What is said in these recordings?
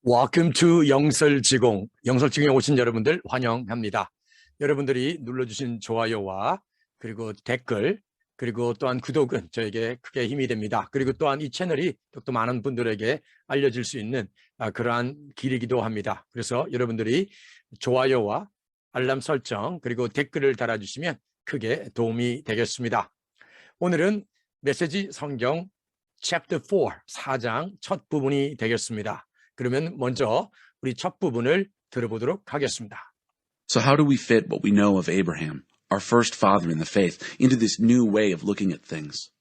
Welcome to 영설지공. 영설지공에 오신 여러분들 환영합니다. 여러분들이 눌러주신 좋아요와 그리고 댓글 그리고 또한 구독은 저에게 크게 힘이 됩니다. 그리고 또한 이 채널이 더욱더 많은 분들에게 알려질 수 있는 그러한 길이기도 합니다. 그래서 여러분들이 좋아요와 알람 설정 그리고 댓글을 달아주시면 크게 도움이 되겠습니다. 오늘은 메시지 성경 chapter 4, 4장 첫 부분이 되겠습니다. 그러면 먼저 우리 첫 부분을 들어보도록 하겠습니다. So how do we fit what we know of Abraham, our first father in the faith, into this new way of looking at things?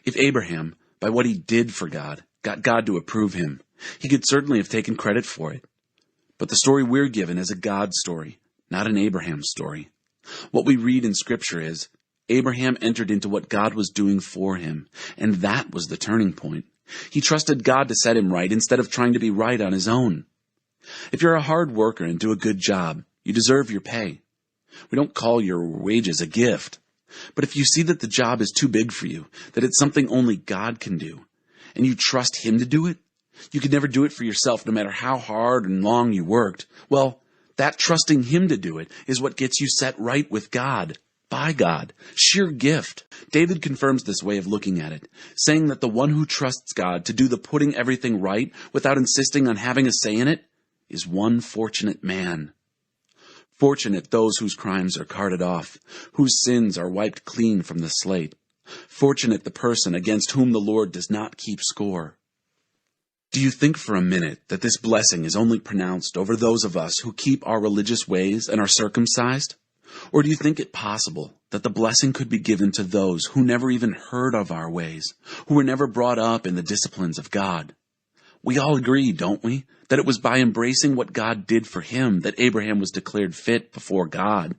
If Abraham, by what he did for God, got God to approve him, he could certainly have taken credit for it. But the story we're given is a God story, not an Abraham story. What we read in Scripture is, Abraham entered into what God was doing for him, and that was the turning point. He trusted God to set him right instead of trying to be right on his own. If you're a hard worker and do a good job, you deserve your pay. We don't call your wages a gift. But if you see that the job is too big for you, that it's something only God can do, and you trust Him to do it, you could never do it for yourself no matter how hard and long you worked, well, that trusting Him to do it is what gets you set right with God. By God, sheer gift. David confirms this way of looking at it, saying that the one who trusts God to do the putting everything right without insisting on having a say in it is one fortunate man. Fortunate those whose crimes are carted off, whose sins are wiped clean from the slate. Fortunate the person against whom the Lord does not keep score. Do you think for a minute that this blessing is only pronounced over those of us who keep our religious ways and are circumcised? Or do you think it possible that the blessing could be given to those who never even heard of our ways, who were never brought up in the disciplines of God? We all agree, don't we, that it was by embracing what God did for him that Abraham was declared fit before God.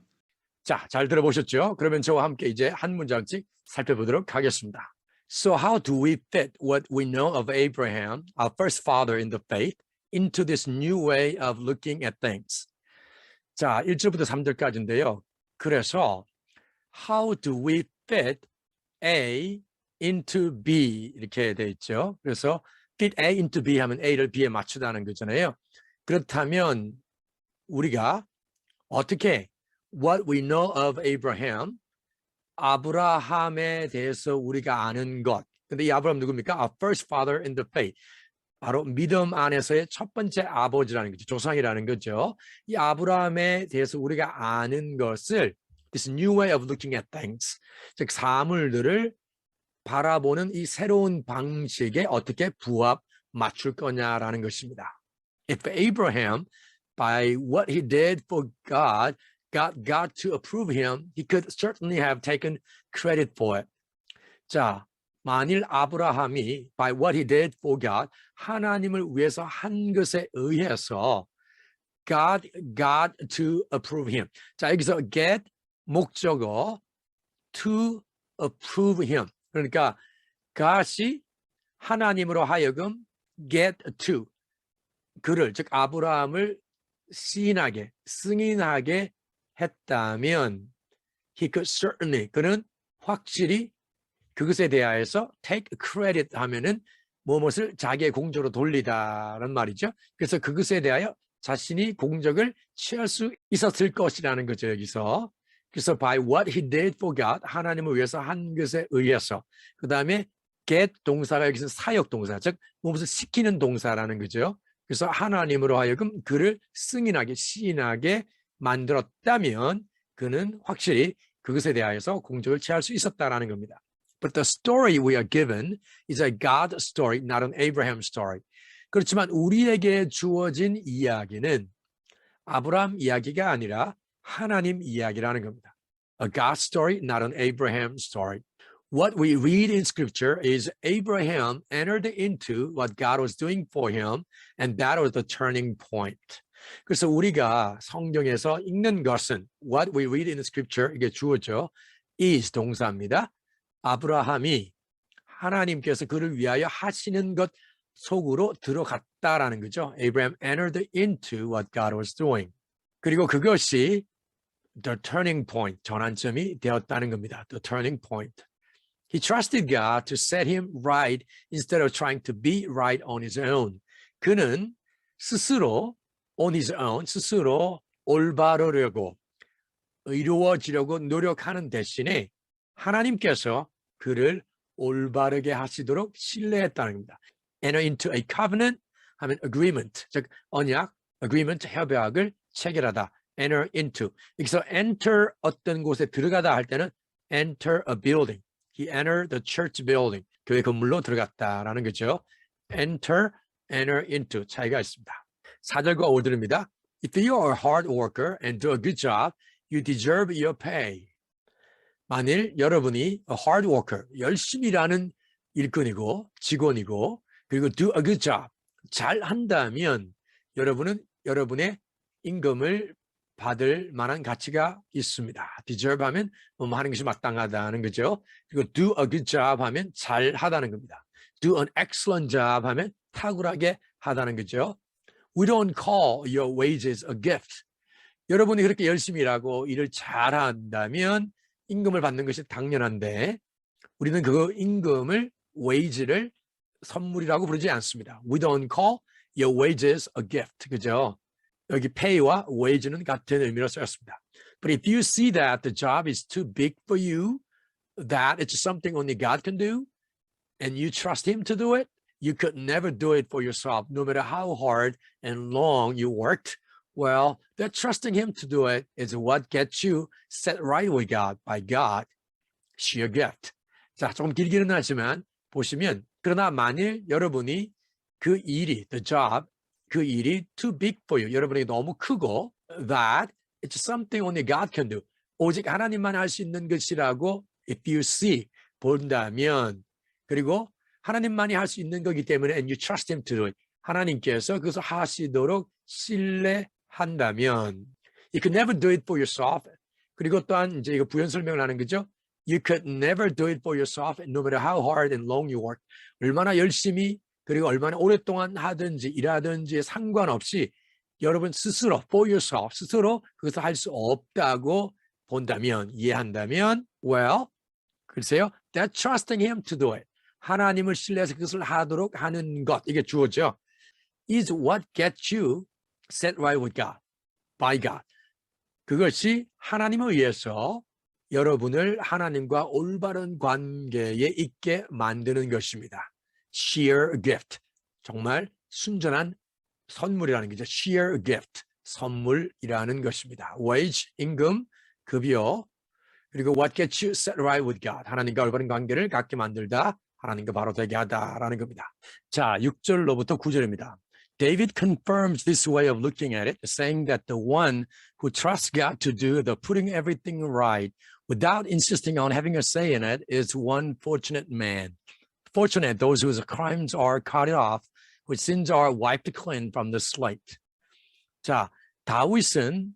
자, 잘 들어보셨죠? 그러면 저와 함께 이제 한 문장씩 살펴보도록 하겠습니다. So how do we fit what we know of Abraham, our first father in the faith, into this new way of looking at things? 자, 1절부터 3절까지인데요. 그래서 how do we fit A into B 이렇게 돼 있죠. 그래서 fit A into B 하면 A를 B에 맞추다는 거잖아요. 그렇다면 우리가 어떻게 what we know of Abraham, 아브라함에 대해서 우리가 아는 것. 근데 이 아브라함 누굽니까? Our first father in the faith. 바로 믿음 안에서의 첫 번째 아버지라는 거죠. 조상이라는 거죠. 이 아브라함에 대해서 우리가 아는 것을 this new way of looking at things, 즉 사물들을 바라보는 이 새로운 방식에 어떻게 부합 맞출 거냐라는 것입니다. If Abraham, by what he did for God, got God to approve him, he could certainly have taken credit for it. 자, 만일 아브라함이 by what he did for God, 하나님을 위해서 한 것에 의해서 God got to approve him. 자, 여기서 get 목적어 to approve him. 그러니까 God이 하나님으로 하여금 get to 그를 즉 아브라함을 승인하게 했다면 he could certainly 그는 확실히 그것에 대하여서 take credit 하면은 무엇을 자기의 공적으로 돌리다라는 말이죠. 그래서 그것에 대하여 자신이 공적을 취할 수 있었을 것이라는 거죠, 여기서. 그래서 by what he did for God, 하나님을 위해서 한 것에 의해서. 그 다음에 get 동사가 여기서 사역 동사, 즉 무엇을 시키는 동사라는 거죠. 그래서 하나님으로 하여금 그를 승인하게, 시인하게 만들었다면 그는 확실히 그것에 대하여서 공적을 취할 수 있었다라는 겁니다. But the story we are given is a God story, not an Abraham story. 그렇지만 우리에게 주어진 이야기는 아브라함 이야기가 아니라 하나님 이야기라는 겁니다. A God story, not an Abraham story. What we read in Scripture is Abraham entered into what God was doing for him, and that was the turning point. 그래서 우리가 성경에서 읽는 것은 what we read in Scripture, 이게 주어져, is 동사입니다. 아브라함이 하나님께서 그를 위하여 하시는 것 속으로 들어갔다라는 거죠. Abraham entered into what God was doing. 그리고 그것이 the turning point, 전환점이 되었다는 겁니다. The turning point. He trusted God to set him right instead of trying to be right on his own. 그는 스스로 on his own 스스로 올바르려고 이루어지려고 노력하는 대신에 하나님께서 그를 올바르게 하시도록 신뢰했다는 겁니다. Enter into a covenant 하면 agreement, 즉 언약, agreement, 협약을 체결하다. Enter into. 여기서 enter 어떤 곳에 들어가다 할 때는 enter a building. He entered the church building. 교회 건물로 들어갔다라는 거죠. enter into 차이가 있습니다. 4절과 5절입니다. If you are a hard worker and do a good job, you deserve your pay. 만일 여러분이 a hard worker, 열심히 일하는 일꾼이고 직원이고 그리고 do a good job, 잘 한다면 여러분은 여러분의 임금을 받을 만한 가치가 있습니다. deserve 하면 뭐 하는 것이 마땅하다는 거죠. 그리고 do a good job 하면 잘 하다는 겁니다. do an excellent job 하면 탁월하게 하다는 거죠. We don't call your wages a gift. 여러분이 그렇게 열심히 일하고 일을 잘한다면 임금을 받는 것이 당연한데 우리는 그 임금을 wage를 선물이라고 부르지 않습니다. We don't call your wages a gift. 그죠? 여기 pay와 wage는 같은 의미로 쓰였습니다. But if you see that the job is too big for you, that it's something only God can do, and you trust Him to do it, you could never do it for yourself, no matter how hard and long you worked. Well, that trusting Him to do it is what gets you set right with God by God, sheer gift. 자, 조금 길기는 하지만 보시면 그러나 만일 여러분이 그 일이, the job, 그 일이 too big for you, 여러분에게 너무 크고 that it's something only God can do, 오직 하나님만 할 수 있는 것이라고 if you see, 본다면 그리고 하나님만이 할 수 있는 거기 때문에 and you trust Him to do it, 하나님께서 그것을 하시도록 신뢰한다면 you could never do it for yourself. 그리고 또한 이제 이거 부연 설명을 하는 거죠. You could never do it for yourself no matter how hard and long you work. 얼마나 열심히 그리고 얼마나 오랫동안 하든지 일하든지 상관없이 여러분 스스로 for yourself 스스로 그것을 할 수 없다고 본다면 이해한다면 well 글쎄요 that trusting Him to do it 하나님을 신뢰해서 그것을 하도록 하는 것 이게 주어죠. is what gets you set right with God by God. 그것이 하나님을 위해서 여러분을 하나님과 올바른 관계에 있게 만드는 것입니다. sheer gift. 정말 순전한 선물이라는 거죠. sheer gift. 선물이라는 것입니다. wage, 임금, 급여. 그리고 what gets you set right with God. 하나님과 올바른 관계를 갖게 만들다. 하나님과 바로 되게 하다라는 겁니다. 자, 6절로부터 9절입니다. David confirms this way of looking at it, saying that the one who trusts God to do the putting everything right without insisting on having a say in it is one fortunate man. Fortunate those whose crimes are cut off, whose sins are wiped clean from the slate. 자, 다윗은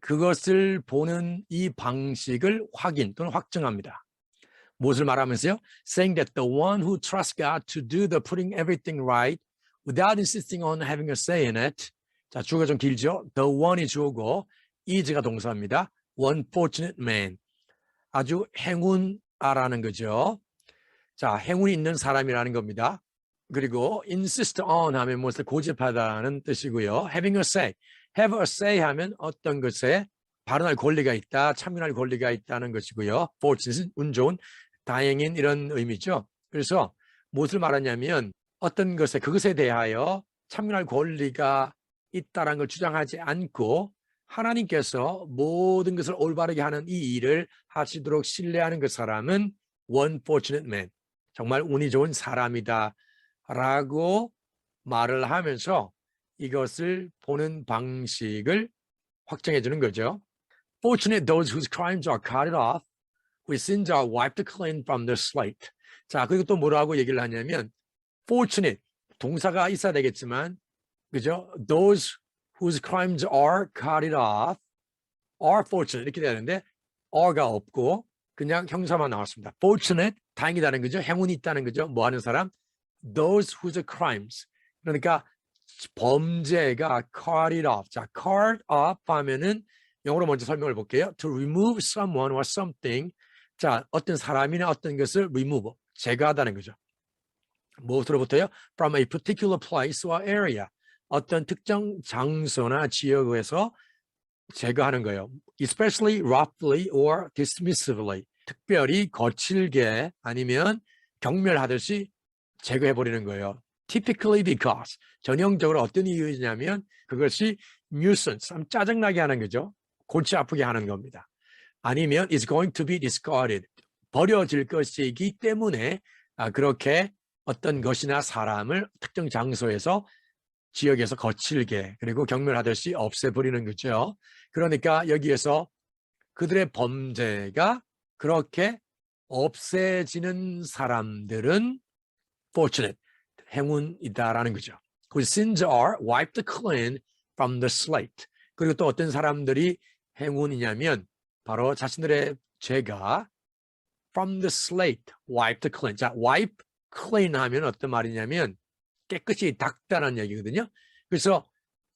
그것을 보는 이 방식을 확인 또는 확증합니다. 무엇을 말하면서요? Saying that the one who trusts God to do the putting everything right without insisting on having a say in it. 자, 주어가 좀 길죠? The one이 주어고 is가 동사입니다. One fortunate man. 아주 행운아라는 거죠. 자, 행운이 있는 사람이라는 겁니다. 그리고 insist on 하면 무엇을 고집하다는 뜻이고요. having a say. have a say 하면 어떤 것에 발언할 권리가 있다, 참여할 권리가 있다는 것이고요. fortunate, 운 좋은, 다행인 이런 의미죠. 그래서 무엇을 말하냐면 어떤 것에 그것에 대하여 참여할 권리가 있다는 걸 주장하지 않고 하나님께서 모든 것을 올바르게 하는 이 일을 하시도록 신뢰하는 그 사람은 one fortunate man. 정말 운이 좋은 사람이다 라고 말을 하면서 이것을 보는 방식을 확정해 주는 거죠. Fortunate those whose crimes are cut off, whose sins are wiped clean from the slate. 자, 그리고 또 뭐라고 얘기를 하냐면 fortunate, 동사가 있어야 되겠지만 그죠? Those whose crimes are cut off are fortunate 이렇게 되는데 are가 없고 그냥 형사만 나왔습니다. fortunate, 다행이다는 거죠. 행운이 있다는 거죠. 뭐 하는 사람? Those whose crimes. 그러니까 범죄가 cut it off. 자, cut off 하면은 영어로 먼저 설명을 볼게요. To remove someone or something. 자, 어떤 사람이나 어떤 것을 remove, 제거하다는 거죠. 무엇으로부터요? From a particular place or area. 어떤 특정 장소나 지역에서 제거하는 거예요. Especially roughly or dismissively. 특별히 거칠게 아니면 경멸하듯이 제거해버리는 거예요. Typically because. 전형적으로 어떤 이유냐면 그것이 nuisance, 참 짜증나게 하는 거죠. 골치 아프게 하는 겁니다. 아니면 is going to be discarded. 버려질 것이기 때문에 그렇게 어떤 것이나 사람을 특정 장소에서 지역에서 거칠게 그리고 경멸하듯이 없애버리는 거죠. 그러니까 여기에서 그들의 범죄가 그렇게 없애지는 사람들은 fortunate, 행운이다라는 거죠. Whose sins are wiped clean from the slate. 그리고 또 어떤 사람들이 행운이냐면 바로 자신들의 죄가 from the slate, wiped clean. 자, wipe clean 하면 어떤 말이냐면 깨끗이 닦다는 얘기거든요. 그래서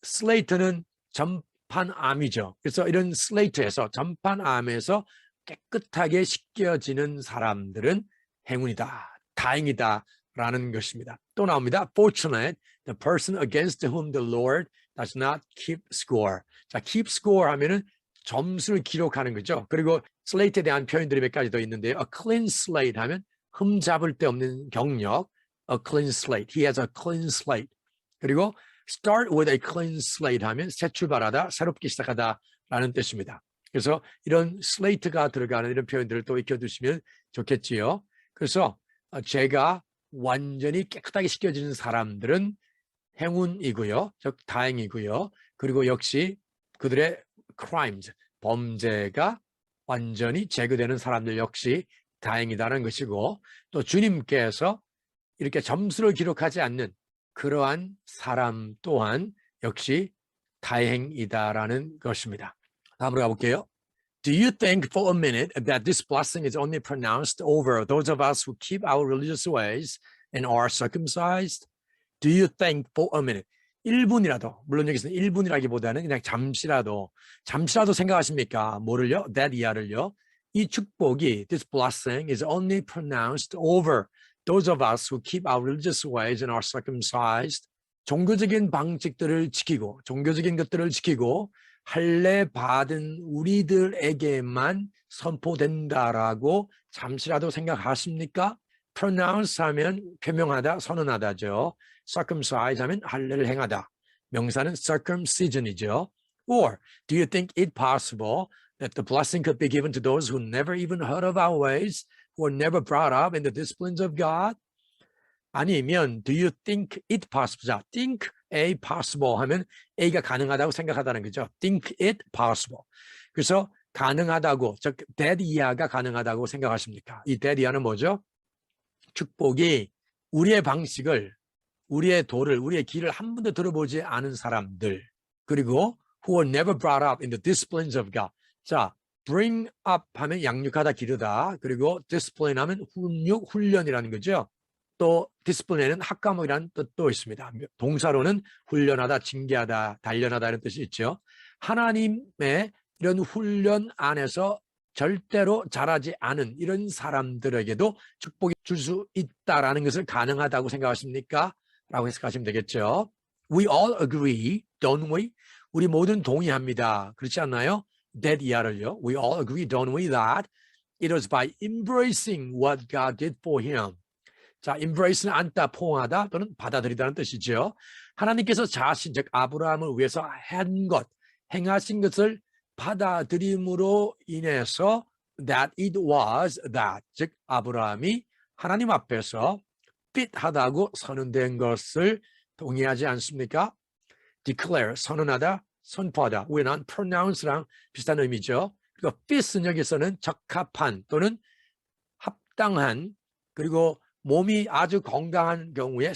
slate는 전판암이죠. 그래서 이런 slate에서 전판암에서 깨끗하게 씻겨지는 사람들은 행운이다, 다행이다 라는 것입니다. 또 나옵니다. Fortunate, the person against whom the Lord does not keep score. 자, keep score 하면은 점수를 기록하는 거죠. 그리고 slate에 대한 표현들이 몇 가지 더 있는데요. A clean slate 하면 흠잡을 데 없는 경력. A clean slate. He has a clean slate. 그리고 start with a clean slate 하면 새 출발하다, 새롭게 시작하다 라는 뜻입니다. 그래서 이런 slate가 들어가는 이런 표현들을 또 익혀두시면 좋겠지요. 그래서 죄가 완전히 깨끗하게 씻겨지는 사람들은 행운이고요. 즉 다행이고요. 그리고 역시 그들의 crimes, 범죄가 완전히 제거되는 사람들 역시 다행이다는 것이고 또 주님께서 이렇게 점수를 기록하지 않는 그러한 사람 또한 역시 다행이다라는 것입니다. 다음으로 가볼게요. Do you think for a minute that this blessing is only pronounced over those of us who keep our religious ways and are circumcised? Do you think for a minute? 1분이라도, 물론 여기서는 1분이라기보다는 그냥 잠시라도 생각하십니까? 뭐를요? that 이하를요. 이 축복이, this blessing is only pronounced over those of us who keep our religious ways and are circumcised. 종교적인 방식들을 지키고, 종교적인 것들을 지키고, 할례 받은 우리들에게만 선포된다라고 잠시라도 생각하십니까? pronounce 하면 표명하다, 선언하다죠. circumcise 하면 할례를 행하다. 명사는 circumcision이죠. Or do you think it possible that the blessing could be given to those who never even heard of our ways, who were never brought up in the disciplines of God? 아니면 do you think it possible? 자, think A possible 하면 A가 가능하다고 생각하다는 거죠. think it possible. 그래서 가능하다고, 즉 that 이하가 가능하다고 생각하십니까? 이 that 이하는 뭐죠? 축복이 우리의 방식을, 우리의 도를, 우리의 길을 한 번도 들어보지 않은 사람들, 그리고 who were never brought up in the disciplines of God. 자, bring up 하면 양육하다, 기르다, 그리고 discipline 하면 훈련이라는 거죠. 또 discipline에는 학과목이라는 뜻도 있습니다. 동사로는 훈련하다, 징계하다, 단련하다 이런 뜻이 있죠. 하나님의 이런 훈련 안에서 절대로 자라지 않은 이런 사람들에게도 축복이 줄 수 있다라는 것을 가능하다고 생각하십니까? 라고 해석하시면 되겠죠. We all agree, don't we? 우리 모두는 동의합니다. 그렇지 않나요? that 이하를요. We all agree, don't we, that it was by embracing what God did for him. 자, embrace는 안다, 포옹하다 또는 받아들이다는 뜻이죠. 하나님께서 자신, 즉 아브라함을 위해서 한 것, 행하신 것을 받아들임으로 인해서 that it was that, 즉 아브라함이 하나님 앞에서 fit하다고 선언된 것을 동의하지 않습니까? declare, 선언하다, 선포하다. 우리는 pronounce랑 비슷한 의미죠. 그리고 fit은 여기서는 적합한 또는 합당한, 그리고 몸이 아주 건강한 경우에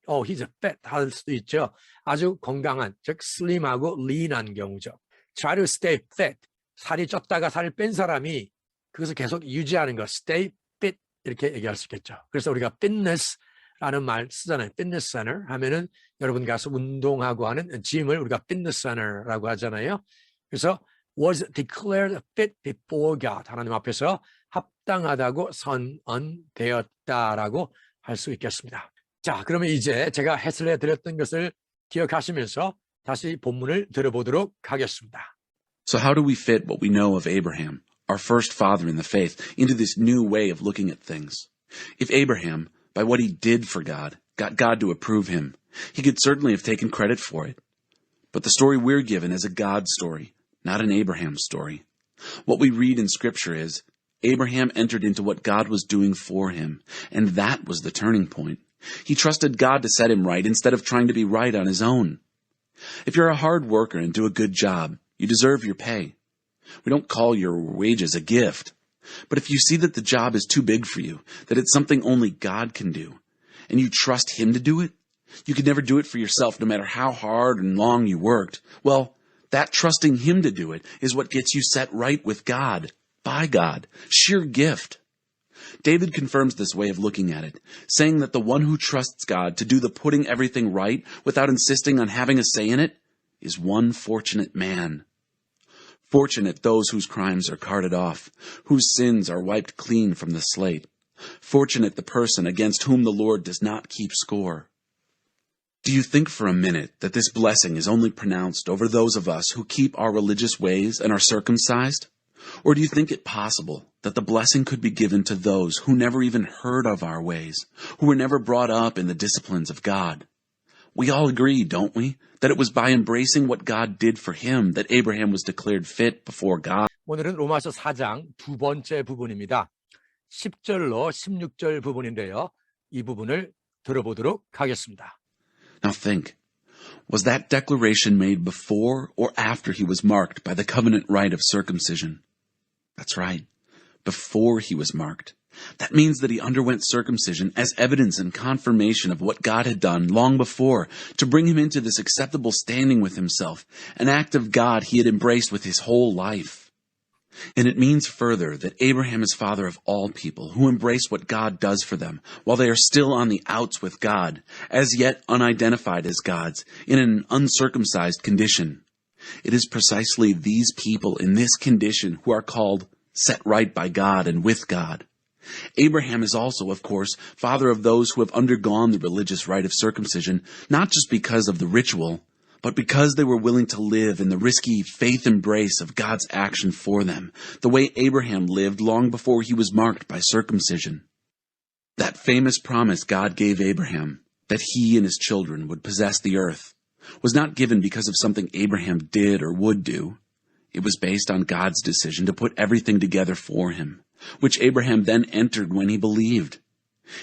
he's fat 할 수도 있죠. 아주 건강한, 즉 slim하고 lean한 경우죠. try to stay fit, 살이 쪘다가 살을 뺀 사람이 그것을 계속 유지하는 것, stay fit 이렇게 얘기할 수 있겠죠. 그래서 우리가 fitness라는 말 쓰잖아요. fitness center 하면은 여러분 가서 운동하고 하는 짐을 우리가 fitness center라고 하잖아요. 그래서 was declared fit before God, 하나님 앞에서 합당하다고 선언되었다라고 할 수 있겠습니다. 자, 그러면 이제 제가 해설해 드렸던 것을 기억하시면서 다시 본문을 들어보도록 하겠습니다. So how do we fit what we know of Abraham, our first father in the faith, into this new way of looking at things? If Abraham, by what he did for God, got God to approve him, he could certainly have taken credit for it. But the story we're given is a God story, not an Abraham story. What we read in Scripture is, Abraham entered into what God was doing for him, and that was the turning point. He trusted God to set him right instead of trying to be right on his own. If you're a hard worker and do a good job, you deserve your pay. We don't call your wages a gift. But if you see that the job is too big for you, that it's something only God can do, and you trust Him to do it, you could never do it for yourself no matter how hard and long you worked, well, that trusting Him to do it is what gets you set right with God, by God, sheer gift. David confirms this way of looking at it, saying that the one who trusts God to do the putting everything right without insisting on having a say in it is one fortunate man. Fortunate those whose crimes are carted off, whose sins are wiped clean from the slate. Fortunate the person against whom the Lord does not keep score. Do you think for a minute that this blessing is only pronounced over those of us who keep our religious ways and are circumcised? Or do you think it possible that the blessing could be given to those who never even heard of our ways, who were never brought up in the disciplines of God? We all agree, don't we, that it was by embracing what God did for him that Abraham was declared fit before God. 오늘은 로마서 4장 두 번째 부분입니다. 10절로 16절 부분인데요. 이 부분을 들어보도록 하겠습니다. Now think, was that declaration made before or after he was marked by the covenant rite of circumcision? That's right, before he was marked. That means that he underwent circumcision as evidence and confirmation of what God had done long before to bring him into this acceptable standing with himself, an act of God he had embraced with his whole life. And it means further that Abraham is father of all people who embrace what God does for them while they are still on the outs with God, as yet unidentified as God's, in an uncircumcised condition. It is precisely these people in this condition who are called set right by God and with God. Abraham is also, of course, father of those who have undergone the religious rite of circumcision, not just because of the ritual, but because they were willing to live in the risky faith embrace of God's action for them, the way Abraham lived long before he was marked by circumcision. That famous promise God gave Abraham, that he and his children would possess the earth, was not given because of something Abraham did or would do. It was based on God's decision to put everything together for him, which Abraham then entered when he believed.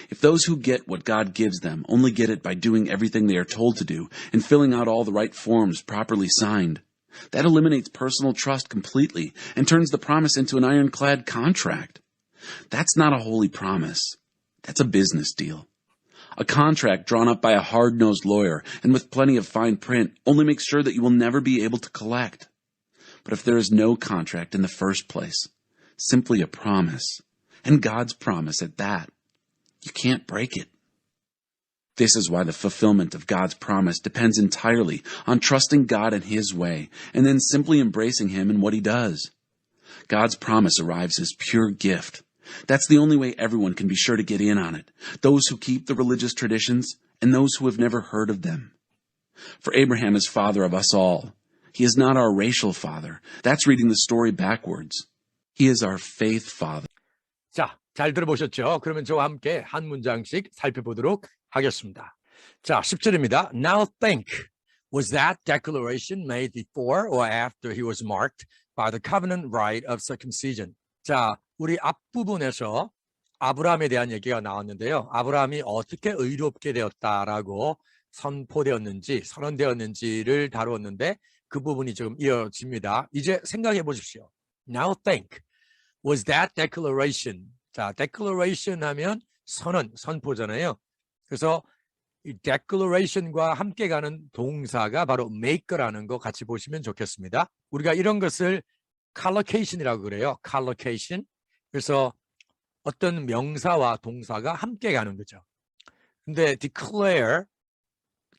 If those who get what God gives them only get it by doing everything they are told to do and filling out all the right forms properly signed, that eliminates personal trust completely and turns the promise into an ironclad contract. That's not a holy promise. That's a business deal. A contract drawn up by a hard-nosed lawyer and with plenty of fine print only makes sure that you will never be able to collect. But if there is no contract in the first place, simply a promise, and God's promise at that, you can't break it. This is why the fulfillment of God's promise depends entirely on trusting God in His way, and then simply embracing Him in what He does. God's promise arrives as pure gift. That's the only way everyone can be sure to get in on it, those who keep the religious traditions and those who have never heard of them. For Abraham is father of us all. He is not our racial father. That's reading the story backwards. He is our faith father. 자, 잘 들어보셨죠? 그러면 저와 함께 한 문장씩 살펴보도록 하겠습니다. 자, 10절입니다. Now think, was that declaration made before or after he was marked by the covenant rite of circumcision? 자, 우리 앞부분에서 아브라함에 대한 얘기가 나왔는데요. 아브라함이 어떻게 의롭게 되었다라고 선언되었는지를 다루었는데 그 부분이 지금 이어집니다. 이제 생각해 보십시오. Now think, was that declaration? 자, declaration 하면 선포잖아요. 그래서 이 declaration과 함께 가는 동사가 바로 make라는 거 같이 보시면 좋겠습니다. 우리가 이런 것을 collocation이라고 그래요. collocation. 그래서 어떤 명사와 동사가 함께 가는 거죠. 근데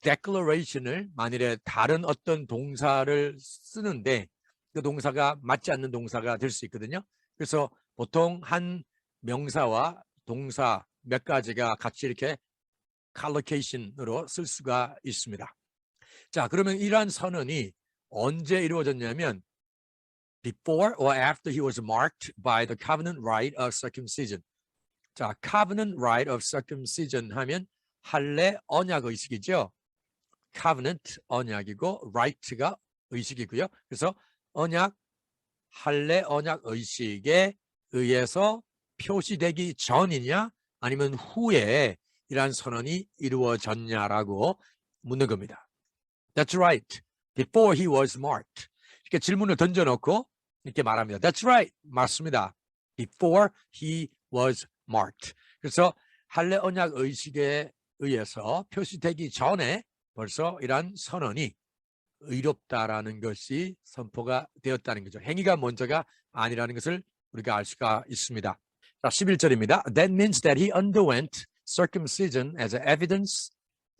declaration을 만일에 다른 어떤 동사를 쓰는데 그 동사가 맞지 않는 동사가 될 수 있거든요. 그래서 보통 한 명사와 동사 몇 가지가 같이 이렇게 collocation으로 쓸 수가 있습니다. 자, 그러면 이러한 선언이 언제 이루어졌냐면 before or after he was marked by the covenant rite of circumcision. 자, covenant rite of circumcision 하면 할례 언약 의식이죠. covenant 언약이고 right가 의식이고요. 그래서 언약 할례 언약 의식에 의해서 표시되기 전이냐 아니면 후에 이러한 선언이 이루어졌냐라고 묻는 겁니다. That's right. Before he was marked. 이렇게 질문을 던져놓고 이렇게 말합니다. That's right. 맞습니다. Before he was marked. 그래서 할례 언약 의식에 의해서 표시되기 전에 벌써 이러한 선언이 의롭다라는 것이 선포가 되었다는 거죠. 행위가 먼저가 아니라는 것을 우리가 알 수가 있습니다. 자, 11절입니다. That means that he underwent circumcision as an evidence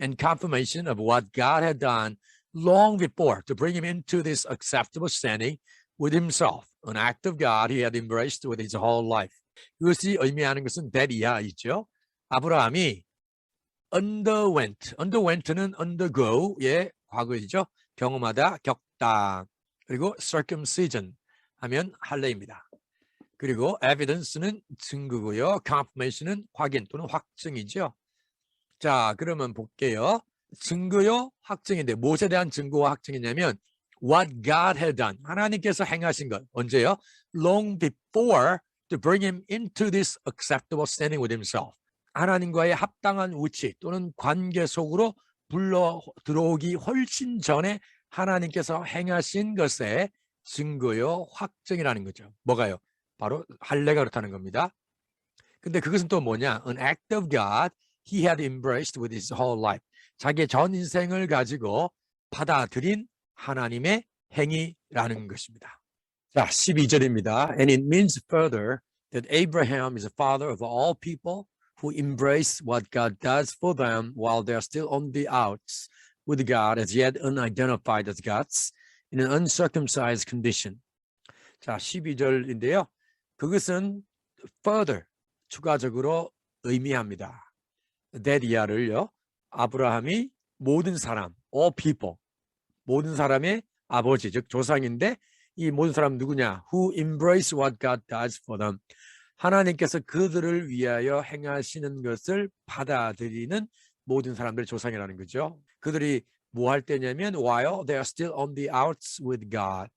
and confirmation of what God had done long before to bring him into this acceptable standing with himself, an act of God he had embraced with his whole life. 그것이 의미하는 것은 that 이하이죠. 아브라함이 underwent는 undergo의 과거이죠. 경험하다, 겪다. 그리고 circumcision 하면 할례입니다. 그리고 evidence는 증거고요. confirmation은 확인 또는 확증이죠. 자, 그러면 볼게요. 증거요, 확증인데 무엇에 대한 증거와 확증이냐면 what God had done. 하나님께서 행하신 것. 언제요? Long before to bring him into this acceptable standing with himself. 하나님과의 합당한 위치 또는 관계 속으로 불러 들어오기 훨씬 전에 하나님께서 행하신 것의 증거요, 확증이라는 거죠. 뭐가요? 바로 할례가 그렇다는 겁니다. 근데 그것은 또 뭐냐? An act of God he had embraced with his whole life. 자기의 전 인생을 가지고 받아들인 하나님의 행위라는 것입니다. 자, 12절입니다. And it means further that Abraham is a father of all people who embrace what God does for them while they are still on the outs with God as yet unidentified as gods in an uncircumcised condition. 자, 12절인데요. 그것은 further, 추가적으로 의미합니다. that 이하를요. 아브라함이 모든 사람, all people, 모든 사람의 아버지, 즉 조상인데 이 모든 사람 누구냐? Who embrace what God does for them. 하나님께서 그들을 위하여 행하시는 것을 받아들이는 모든 사람들의 조상이라는 거죠. 그들이 뭐 할 때냐면 while they are still on the outs with God.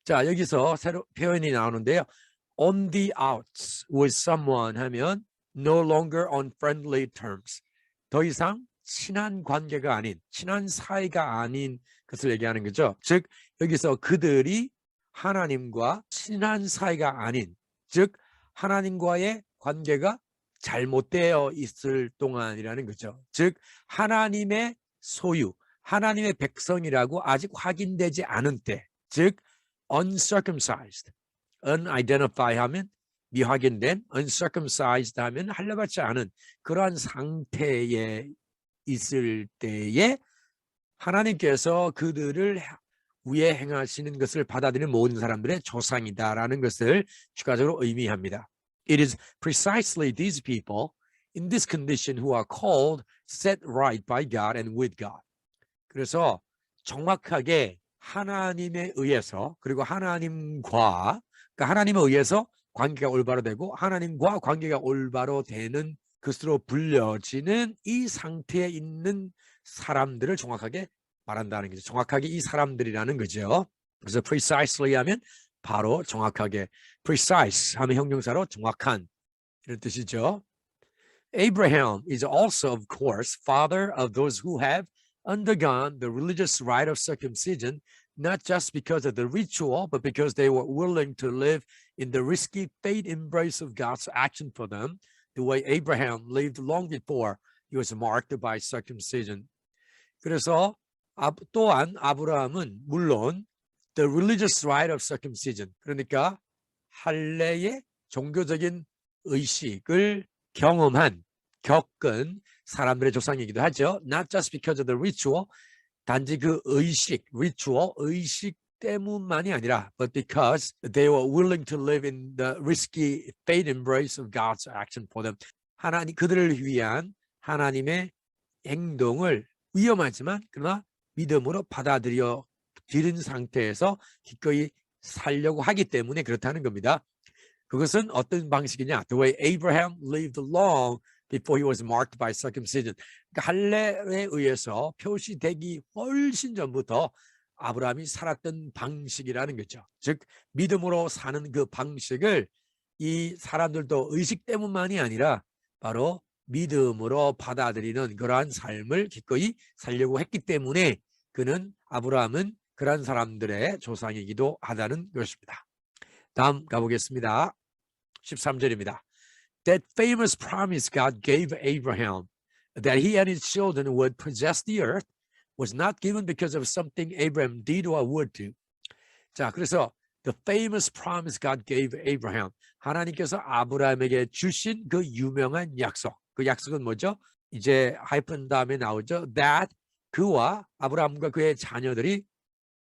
자, 여기서 새로 표현이 나오는데요. On the outs with someone 하면 no longer on friendly terms. 더 이상 친한 관계가 아닌, 친한 사이가 아닌 것을 얘기하는 거죠. 즉 여기서 그들이 하나님과 친한 사이가 아닌, 즉 하나님과의 관계가 잘못되어 있을 동안이라는 거죠. 즉 하나님의 소유, 하나님의 백성이라고 아직 확인되지 않은 때, 즉 uncircumcised, unidentified 하면 미확인된, uncircumcised 하면 할례받지 않은 그러한 상태에 있을 때에 하나님께서 그들을 위에 행하시는 것을 받아들이는 모든 사람들의 조상이다라는 것을 추가적으로 의미합니다. It is precisely these people in this condition who are called set right by God and with God. 그래서 정확하게 하나님에 의해서 그리고 하나님과 그러니까 하나님에 의해서 관계가 올바로 되고 하나님과 관계가 올바로 되는 것으로 불려지는 이 상태에 있는 사람들을 정확하게 말한다는 거죠. 정확하게 이 사람들이라는 거죠. 그래서 precisely 하면 바로 정확하게, precise 하면 형용사로 정확한 이런 뜻이죠. Abraham is also, of course, father of those who have undergone the religious rite of circumcision, not just because of the ritual, but because they were willing to live in the risky faith embrace of God's action for them, the way Abraham lived long before he was marked by circumcision. 그래서 또한 아브라함은 물론 the religious rite of circumcision, 그러니까 할례의 종교적인 의식을 겪은 사람들의 조상이기도 하죠. Not just because of the ritual, 단지 그 의식 때문만이 아니라 but because they were willing to live in the risky faith embrace of God's action for them. 그들을 위한 하나님의 행동을 위험하지만 그러나 믿음으로 받아들여 들인 상태에서 기꺼이 살려고 하기 때문에 그렇다는 겁니다. 그것은 어떤 방식이냐? The way Abraham lived long before he was marked by circumcision. 그러니까 할례에 의해서 표시되기 훨씬 전부터 아브라함이 살았던 방식이라는 거죠. 즉 믿음으로 사는 그 방식을 이 사람들도 의식 때문만이 아니라 바로 믿음으로 받아들이는 그러한 삶을 기꺼이 살려고 했기 때문에 아브라함은 그러한 사람들의 조상이기도 하다는 것입니다. 다음 가보겠습니다. 13절입니다. That famous promise God gave Abraham that he and his children would possess the earth was not given because of something Abraham did or would do. 자, 그래서 the famous promise God gave Abraham. 하나님께서 아브라함에게 주신 그 유명한 약속. 그 약속은 뭐죠? 이제 하이픈 다음에 나오죠. That 그와 아브라함과 그의 자녀들이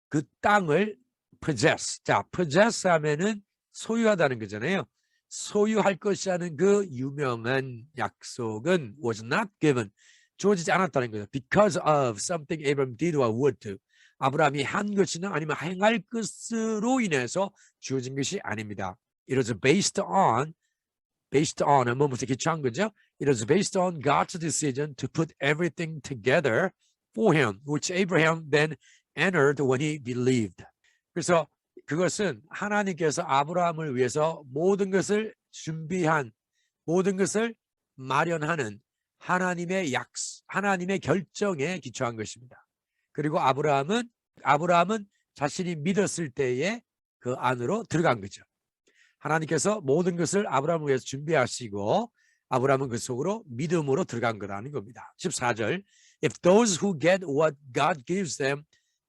그 땅을 possess. 자, possess 하면은 소유하다는 거잖아요. 소유할 것이라는 그 유명한 약속은 was not given. 주어지지 않았다는 거죠. Because of something Abraham did or would do. 아브라함이 한 것이나 아니면 행할 것으로 인해서 주어진 것이 아닙니다. It was based on 뭐부터 기초한 거죠. It was based on God's decision to put everything together for him, which Abraham then entered when he believed. 그래서 그것은 하나님께서 아브라함을 위해서 모든 것을 준비한, 모든 것을 마련하는 하나님의 결정에 기초한 것입니다. 그리고 아브라함은 자신이 믿었을 때에 그 안으로 들어간 거죠. 하나님께서 모든 것을 아브라함을 위해서 준비하시고 아브라함은 그 속으로 믿음으로 들어간 거라는 겁니다. 14절 If those who get what God gives them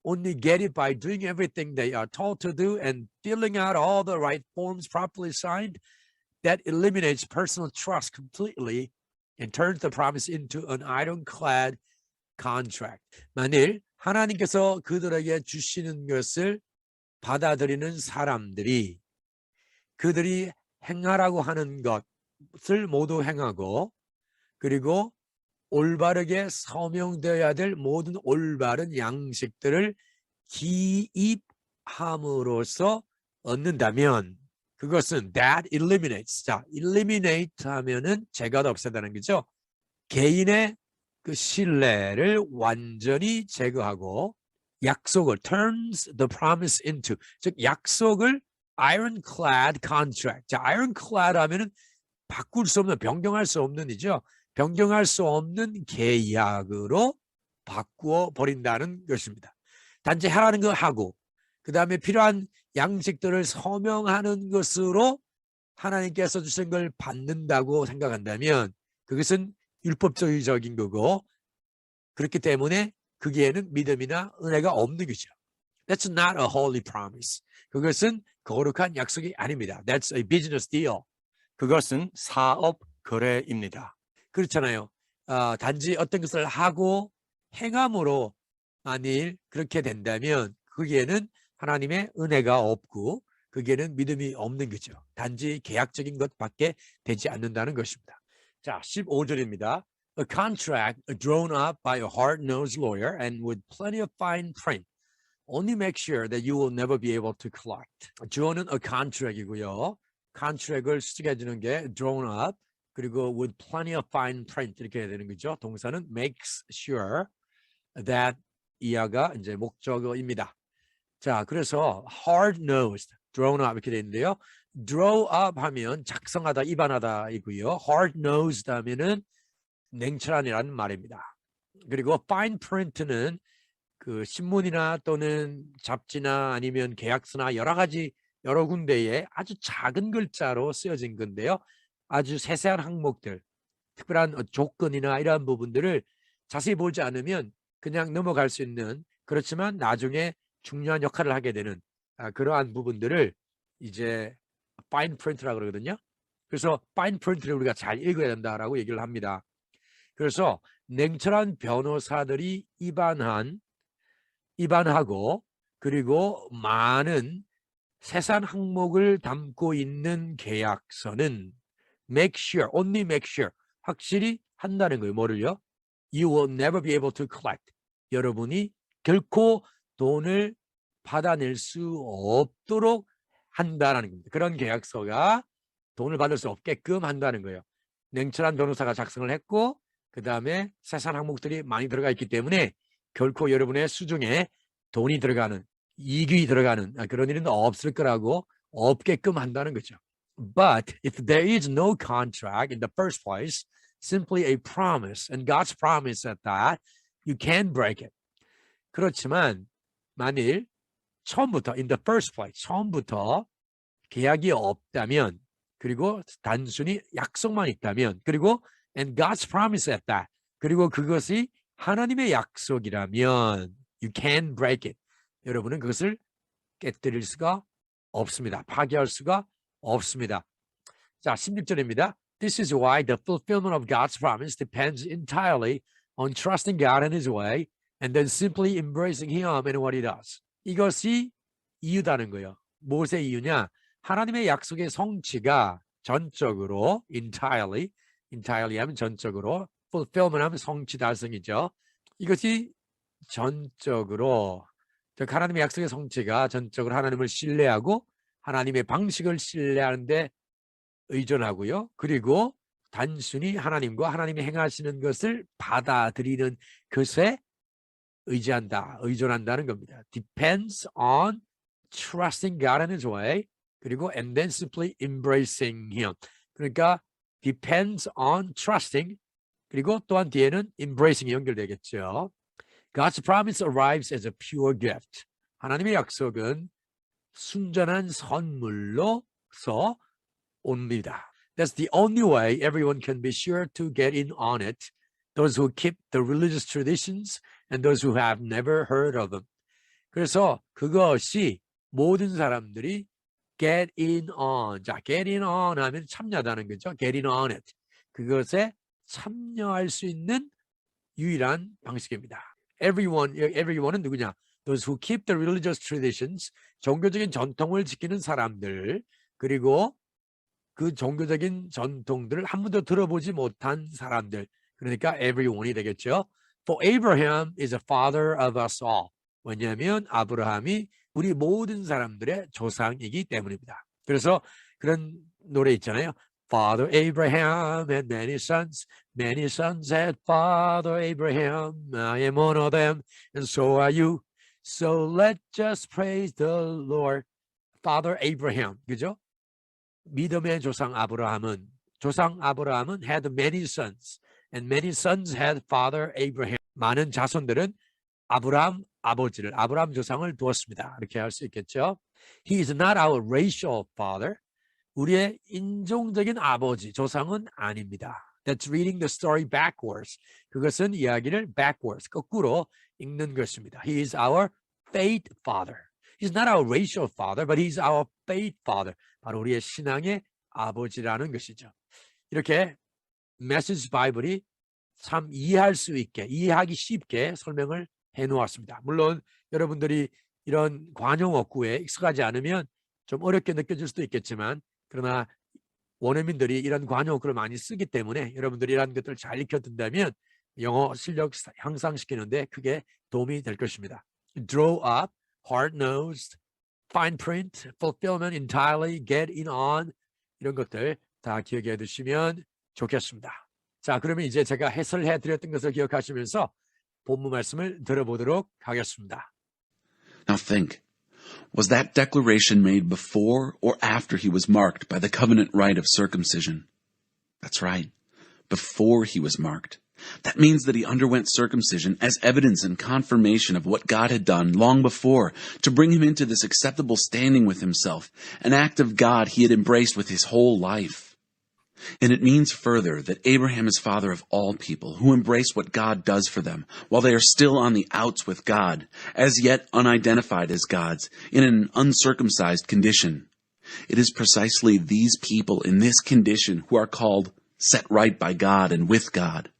only get it by doing everything they are told to do and filling out all the right forms properly signed, that eliminates personal trust completely and turns the promise into an ironclad contract. 만일 하나님께서 그들에게 주시는 것을 받아들이는 사람들이 그들이 행하라고 하는 것을 모두 행하고 그리고 올바르게 서명되어야 될 모든 올바른 양식들을 기입함으로써 얻는다면 그것은 that eliminates. 자, eliminate 하면은 제거하다 없애다는 거죠. 개인의 그 신뢰를 완전히 제거하고 약속을 turns the promise into 즉 약속을 ironclad contract. 자, ironclad 하면은 바꿀 수 없는 변경할 수 없는 이죠. 변경할 수 없는 계약으로 바꾸어 버린다는 것입니다. 단지 하라는 거 하고 그 다음에 필요한 양식들을 서명하는 것으로 하나님께서 주신 걸 받는다고 생각한다면 그것은 율법주의적인 거고 그렇기 때문에 거기에는 믿음이나 은혜가 없는 거죠. That's not a holy promise. 그것은 거룩한 약속이 아닙니다. That's a business deal. 그것은 사업 거래입니다. 그렇잖아요. 단지 어떤 것을 하고 행함으로 만일 그렇게 된다면 거기에는 하나님의 은혜가 없고 거기에는 믿음이 없는 거죠. 단지 계약적인 것밖에 되지 않는다는 것입니다. 자, 15절입니다. A contract drawn up by a hard-nosed lawyer and with plenty of fine print only make sure that you will never be able to collect. 주어는 a contract이고요. contract을 수직해 주는 게 drawn up 그리고 with plenty of fine print 이렇게 해야 되는 거죠. 동사는 makes sure that 이하가 이제 목적어입니다. 자, 그래서 hard-nosed, drawn up 이렇게 되어 있는데요. draw up 하면 작성하다, 입안하다이고요. hard-nosed 하면은 냉철한이라는 말입니다. 그리고 fine print는 그 신문이나 또는 잡지나 아니면 계약서나 여러 군데에 아주 작은 글자로 쓰여진 건데요. 아주 세세한 항목들, 특별한 조건이나 이러한 부분들을 자세히 보지 않으면 그냥 넘어갈 수 있는 그렇지만 나중에 중요한 역할을 하게 되는 그러한 부분들을 이제 fine print라고 그러거든요. 그래서 fine print를 우리가 잘 읽어야 된다라고 얘기를 합니다. 그래서 냉철한 변호사들이 입안하고 그리고 많은 세세한 항목을 담고 있는 계약서는 make sure, only make sure 확실히 한다는 거예요. 뭐를요? You will never be able to collect. 여러분이 결코 돈을 받아낼 수 없도록 한다는 겁니다. 그런 계약서가 돈을 받을 수 없게끔 한다는 거예요. 냉철한 변호사가 작성을 했고 그 다음에 세산 항목들이 많이 들어가 있기 때문에 결코 여러분의 수중에 돈이 들어가는, 이익이 들어가는 그런 일은 없을 거라고 없게끔 한다는 거죠. But if there is no contract in the first place, simply a promise, and God's promise at that, you can break it. 그렇지만 만일 처음부터 in the first place, 처음부터 계약이 없다면, 그리고 단순히 약속만 있다면, 그리고 and God's promise at that, 그리고 그것이 하나님의 약속이라면 you can break it. 여러분은 그것을 깨뜨릴 수가 없습니다. 파괴할 수가 없습니다. 자, 16절입니다. This is why the fulfillment of God's promise depends entirely on trusting God and His way and then simply embracing Him and what He does. 이것이 이유다는 거예요. 무엇의 이유냐? 하나님의 약속의 성취가 전적으로 entirely 하면 전적으로, fulfillment 하면 성취 달성이죠. 이것이 전적으로, 하나님의 약속의 성취가 전적으로 하나님을 신뢰하고 하나님의 방식을 신뢰하는 데 의존하고요. 그리고 단순히 하나님과 하나님이 행하시는 것을 받아들이는 것에 의존한다는 겁니다. Depends on trusting God and His way, 그리고 and then simply embracing Him. 그러니까 depends on trusting, 그리고 또한 뒤에는 embracing이 연결되겠죠. God's promise arrives as a pure gift. 하나님의 약속은 순전한 선물로서 옵니다. That's the only way everyone can be sure to get in on it. Those who keep the religious traditions and those who have never heard of them. 그래서 그것이 모든 사람들이 get in on. 자, get in on 하면 참여하다는 거죠. get in on it. 그것에 참여할 수 있는 유일한 방식입니다. Everyone은 누구냐? Those who keep the religious traditions. 종교적인 전통을 지키는 사람들. 그리고 그 종교적인 전통들을 한 번도 들어보지 못한 사람들. 그러니까 everyone이 되겠죠. For Abraham is a father of us all. 왜냐하면 아브라함이 우리 모든 사람들의 조상이기 때문입니다. 그래서 그런 노래 있잖아요. Father Abraham had many sons had Father Abraham. I am one of them, and so are you. So let's just praise the Lord. Father Abraham, 그죠? 믿음의 조상 아브라함은 had many sons, and many sons had Father Abraham. 많은 자손들은 아브라함 조상을 두었습니다. 이렇게 할 수 있겠죠. He is not our racial father. 우리의 인종적인 아버지, 조상은 아닙니다. That's reading the story backwards. 그것은 이야기를 backwards, 거꾸로 읽는 것입니다. He is our faith father. He's not our racial father, but he's our faith father. 바로 우리의 신앙의 아버지라는 것이죠. 이렇게 메시지 바이블이 참 이해하기 쉽게 설명을 해놓았습니다. 물론 여러분들이 이런 관용어구에 익숙하지 않으면 좀 어렵게 느껴질 수도 있겠지만, 그러나 원어민들이 이런 관용어구를 많이 쓰기 때문에 여러분들이 이런 것들을 잘 익혀둔다면 영어 실력 향상시키는데 크게 도움이 될 것입니다. Draw up, hard-nosed, fine print, fulfillment entirely, get in on, 이런 것들 다 기억해 두시면 좋겠습니다. 자, 그러면 이제 제가 해설해 드렸던 것을 기억하시면서 본문 말씀을 들어보도록 하겠습니다. Now think, was that declaration made before or after he was marked by the covenant rite of circumcision? That's right, before he was marked. That means that he underwent circumcision as evidence and confirmation of what God had done long before to bring him into this acceptable standing with himself, an act of God he had embraced with his whole life. And it means further that Abraham is father of all people who embrace what God does for them while they are still on the outs with God, as yet unidentified as God's, in an uncircumcised condition. It is precisely these people in this condition who are called set right by God and with God.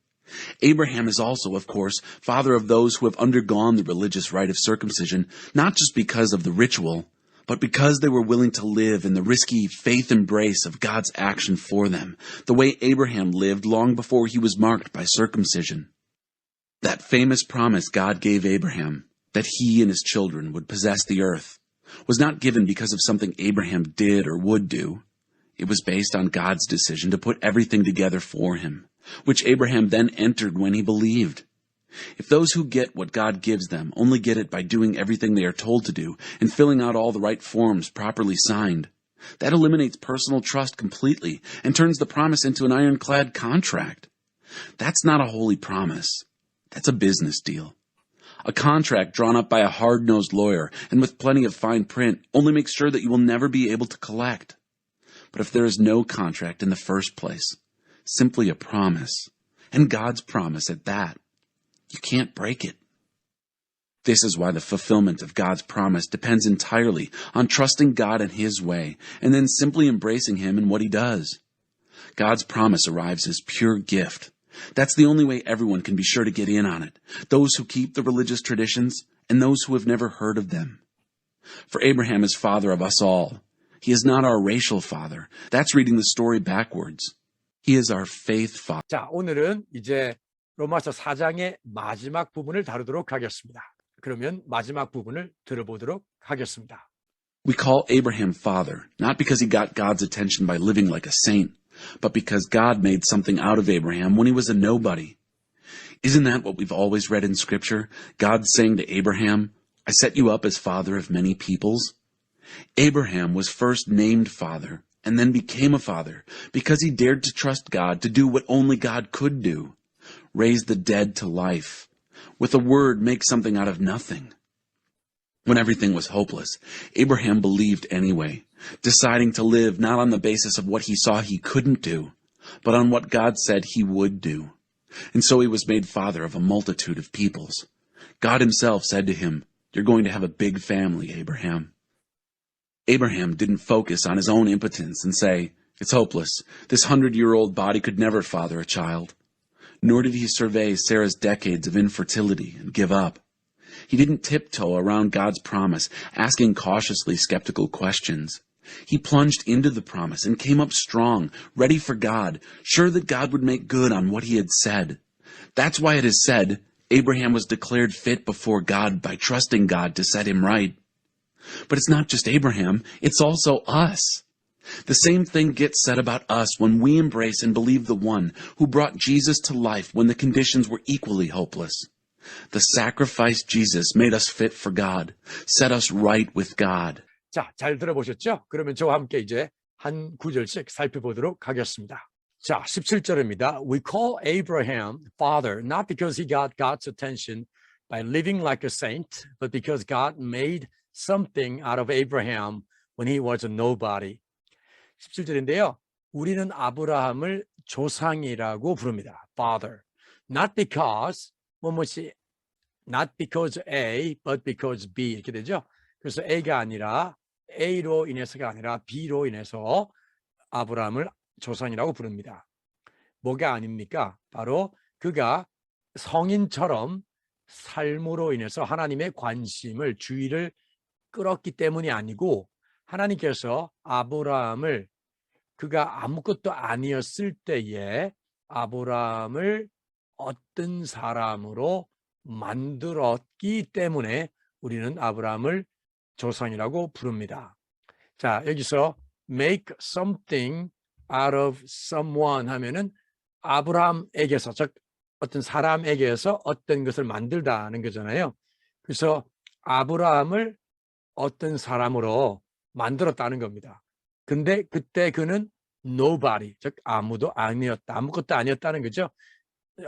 Abraham is also, of course, father of those who have undergone the religious rite of circumcision, not just because of the ritual, but because they were willing to live in the risky faith embrace of God's action for them, the way Abraham lived long before he was marked by circumcision. That famous promise God gave Abraham, that he and his children would possess the earth, was not given because of something Abraham did or would do. It was based on God's decision to put everything together for him, which Abraham then entered when he believed. If those who get what God gives them only get it by doing everything they are told to do and filling out all the right forms properly signed, that eliminates personal trust completely and turns the promise into an ironclad contract. That's not a holy promise. That's a business deal. A contract drawn up by a hard-nosed lawyer and with plenty of fine print only makes sure that you will never be able to collect. But if there is no contract in the first place, simply a promise, and God's promise at that, you can't break it. This is why the fulfillment of God's promise depends entirely on trusting God in His way and then simply embracing Him in what He does. God's promise arrives as pure gift. That's the only way everyone can be sure to get in on it, those who keep the religious traditions and those who have never heard of them. For Abraham is father of us all. He is not our racial father. That's reading the story backwards. He is our faith father. 자, 오늘은 이제 로마서 4장의 마지막 부분을 다루도록 하겠습니다. 그러면 마지막 부분을 들어보도록 하겠습니다. We call Abraham father, not because he got God's attention by living like a saint, but because God made something out of Abraham when he was a nobody. Isn't that what we've always read in Scripture? God saying to Abraham, I set you up as father of many peoples. Abraham was first named father and then became a father because he dared to trust God to do what only God could do. Raise the dead to life. With a word, make something out of nothing. When everything was hopeless, Abraham believed anyway, deciding to live not on the basis of what he saw he couldn't do, but on what God said he would do. And so he was made father of a multitude of peoples. God himself said to him, You're going to have a big family, Abraham. Abraham didn't focus on his own impotence and say, It's hopeless. This 100-year-old body could never father a child. Nor did he survey Sarah's decades of infertility and give up. He didn't tiptoe around God's promise, asking cautiously skeptical questions. He plunged into the promise and came up strong, ready for God, sure that God would make good on what he had said. That's why it is said, Abraham was declared fit before God by trusting God to set him right. But it's not just Abraham, it's also us. The same thing gets said about us when we embrace and believe the one who brought Jesus to life when the conditions were equally hopeless. The sacrifice Jesus made us fit for God, set us right with God. 자, 잘 들어보셨죠? 그러면 저와 함께 이제 한 구절씩 살펴보도록 하겠습니다. 자, 17절입니다. We call Abraham father not because he got God's attention by living like a saint, but because God made something out of Abraham when he was a nobody. 17절인데요. 우리는 아브라함을 조상이라고 부릅니다. Father. Not because 뭐뭐시 not because A, but because B 이렇게 되죠. 그래서 A가 아니라 A로 인해서가 아니라 B로 인해서 아브라함을 조상이라고 부릅니다. 뭐가 아닙니까? 바로 그가 성인처럼 삶으로 인해서 하나님의 관심을 주의를 끌었기 때문이 아니고 하나님께서 아브라함을 그가 아무것도 아니었을 때에 아브라함을 어떤 사람으로 만들었기 때문에 우리는 아브라함을 조상이라고 부릅니다. 자, 여기서 make something out of someone 하면은 아브라함에게서, 즉 어떤 사람에게서 어떤 것을 만들다는 거잖아요. 그래서 아브라함을 어떤 사람으로 만들었다는 겁니다. 근데 그때 그는 nobody, 즉 아무도 아니었다, 아무것도 아니었다는 거죠.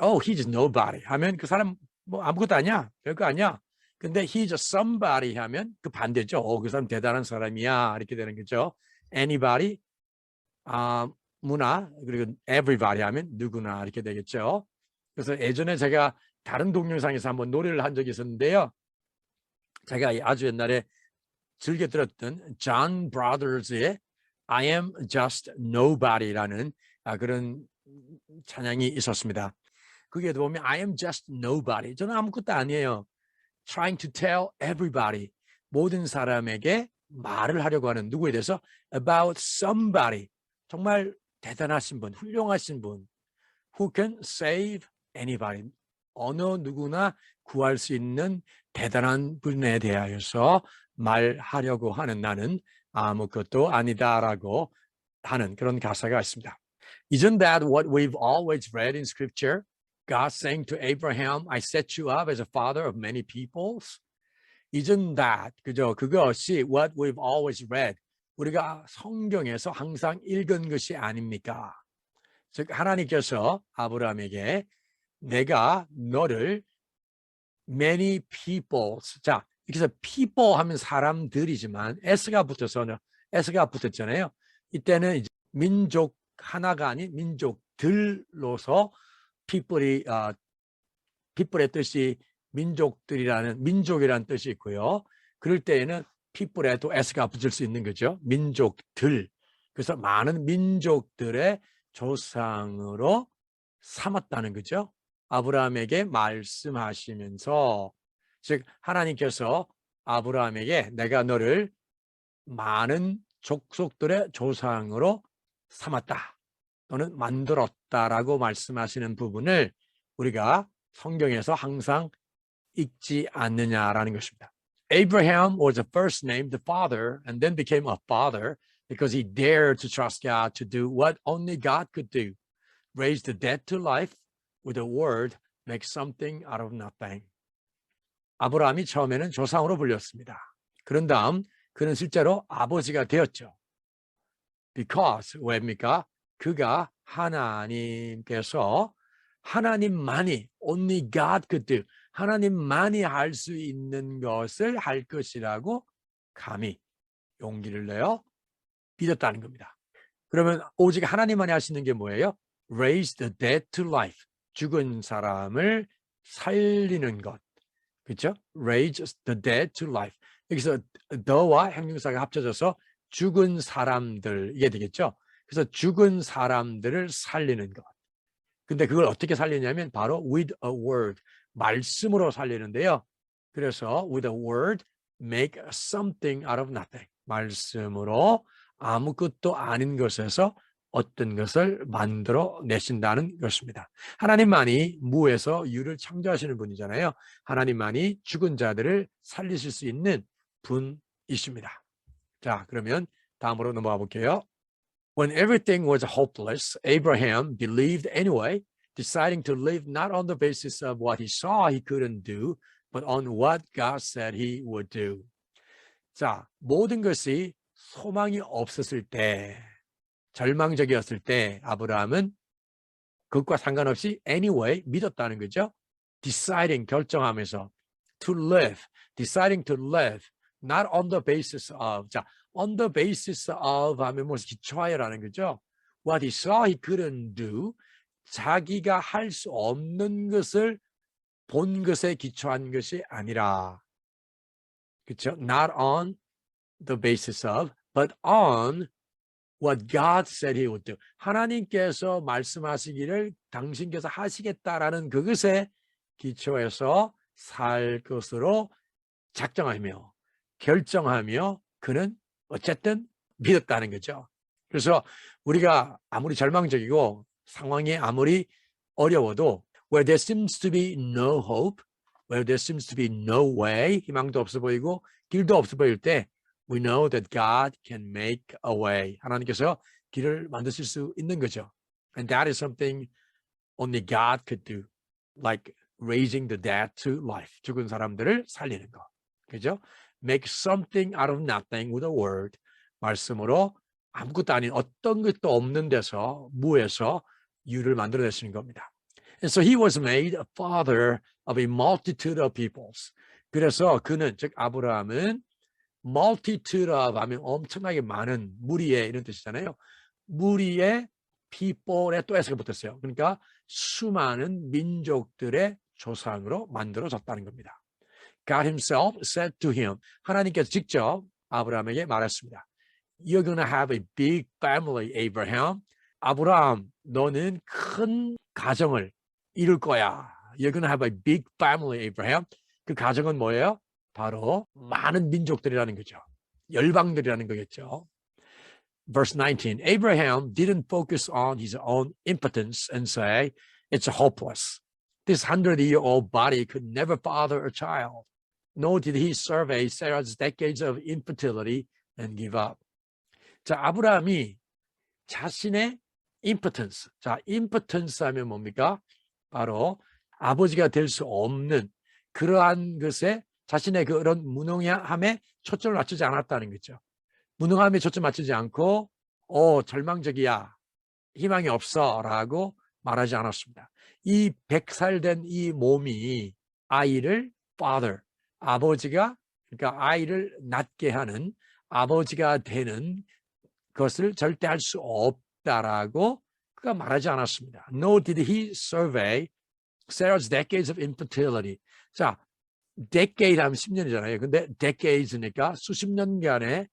Oh, he's nobody 하면 그 사람 뭐 아무것도 아니야, 별거 아니야. 근데 he's somebody 하면 그 반대죠. 그 사람 대단한 사람이야 이렇게 되는 거죠. Anybody, 문화, 그리고 everybody 하면 누구나 이렇게 되겠죠. 그래서 예전에 제가 다른 동영상에서 한번 노래를 한 적이 있었는데요. 제가 아주 옛날에 즐겨 들었던 존 브라더스의 I am just nobody라는 그런 찬양이 있었습니다. 그게 보면 I am just nobody. 저는 아무것도 아니에요. Trying to tell everybody. 모든 사람에게 말을 하려고 하는 누구에 대해서 about somebody. 정말 대단하신 분, 훌륭하신 분. Who can save anybody. 어느 누구나 구할 수 있는 대단한 분에 대하여서 말하려고 하는 나는 아무것도 아니다라고 하는 그런 가사가 있습니다. Isn't that what we've always read in scripture? God saying to Abraham, I set you up as a father of many peoples. Isn't that, 그죠? 그것이 what we've always read. 우리가 성경에서 항상 읽은 것이 아닙니까? 즉 하나님께서 아브라함에게 내가 너를 many peoples. 자, 여기서 people 하면 사람들이지만 s가 붙었잖아요. 이때는 이제 민족 하나가 아닌 민족들로서 people의 뜻이 민족이라는 뜻이 있고요. 그럴 때에는 people에도 s가 붙을 수 있는 거죠. 민족들. 그래서 많은 민족들의 조상으로 삼았다는 거죠. 아브라함에게 말씀하시면서, 즉 하나님께서 아브라함에게 내가 너를 많은 족속들의 조상으로 삼았다 또는 만들었다라고 말씀하시는 부분을 우리가 성경에서 항상 읽지 않느냐라는 것입니다. Abraham was first named the father and then became a father because he dared to trust God to do what only God could do. Raise the dead to life with a word, make something out of nothing. 아브라함이 처음에는 조상으로 불렸습니다. 그런 다음 그는 실제로 아버지가 되었죠. Because 왜입니까? 그가 하나님께서 하나님만이 only God could do. 하나님만이 할 수 있는 것을 할 것이라고 감히 용기를 내어 믿었다는 겁니다. 그러면 오직 하나님만이 할 수 있는 게 뭐예요? Raise the dead to life. 죽은 사람을 살리는 것. 그렇죠? Raise the dead to life. 여기서 the와 형용사가 합쳐져서 죽은 사람들 이게 되겠죠? 그래서 죽은 사람들을 살리는 것. 근데 그걸 어떻게 살리냐면 바로 with a word. 말씀으로 살리는데요. 그래서 with a word, make something out of nothing. 말씀으로 아무것도 아닌 것에서 어떤 것을 만들어 내신다는 것입니다. 하나님만이 무에서 유를 창조하시는 분이잖아요. 하나님만이 죽은 자들을 살리실 수 있는 분이십니다. 자, 그러면 다음으로 넘어가 볼게요. When everything was hopeless, Abraham believed anyway, deciding to live not on the basis of what he saw he couldn't do, but on what God said he would do. 자, 모든 것이 소망이 없었을 때, 절망적이었을 때 아브라함은 그것과 상관없이 anyway 믿었다는 거죠. deciding 결정하면서 to live, deciding to live not on the basis of. 자, on the basis of 하면 무슨 기초하여라는 거죠. What he saw he couldn't do. 자기가 할 수 없는 것을 본 것에 기초한 것이 아니라, 그렇죠? Not on the basis of, but on what God said he would do. 하나님께서 말씀하시기를 당신께서 하시겠다라는 그것에 기초해서 살 것으로 작정하며 결정하며 그는 어쨌든 믿었다는 거죠. 그래서 우리가 아무리 절망적이고 상황이 아무리 어려워도 where there seems to be no hope, where there seems to be no way, 희망도 없어 보이고 길도 없어 보일 때 we know that God can make a way. 하나님께서 길을 만드실 수 있는 거죠. And that is something only God could do. Like raising the dead to life. 죽은 사람들을 살리는 거. 그죠? Make something out of nothing with a word. 말씀으로 아무것도 아닌 어떤 것도 없는 데서 무에서 유를 만들어내시는 겁니다. And so he was made a father of a multitude of peoples. 그래서 그는 즉 아브라함은 multitude of 하면 엄청나게 많은 무리의 이런 뜻이잖아요. 무리의 people에 또 s가 붙었어요. 그러니까 수많은 민족들의 조상으로 만들어졌다는 겁니다. God himself said to him, 하나님께서 직접 아브라함에게 말했습니다. You're gonna have a big family, Abraham. 아브라함, 너는 큰 가정을 이룰 거야. You're gonna have a big family, Abraham. 그 가정은 뭐예요? 바로 많은 민족들이라는 거죠. 열방들이라는 거겠죠. Verse 19, Abraham didn't focus on his own impotence and say, it's hopeless. This 100-year-old body could never father a child. nor did he survey Sarah's decades of infertility and give up. 자, 아브라함이 자신의 impotence. 자, impotence 하면 뭡니까? 바로 아버지가 될 수 없는 그러한 것에 자신의 그런 무능함에 초점을 맞추지 않았다는 거죠. 무능함에 초점 맞추지 않고 절망적이야. 희망이 없어 라고 말하지 않았습니다. 이 100살 된 이 몸이 아이를 father, 아버지가 그러니까 아이를 낳게 하는 아버지가 되는 것을 절대 할 수 없다라고 그가 말하지 않았습니다. Nor did he survey Sarah's decades of infertility. 자, decade 하면 10년이잖아요. 근데 decades니까 수십 년간의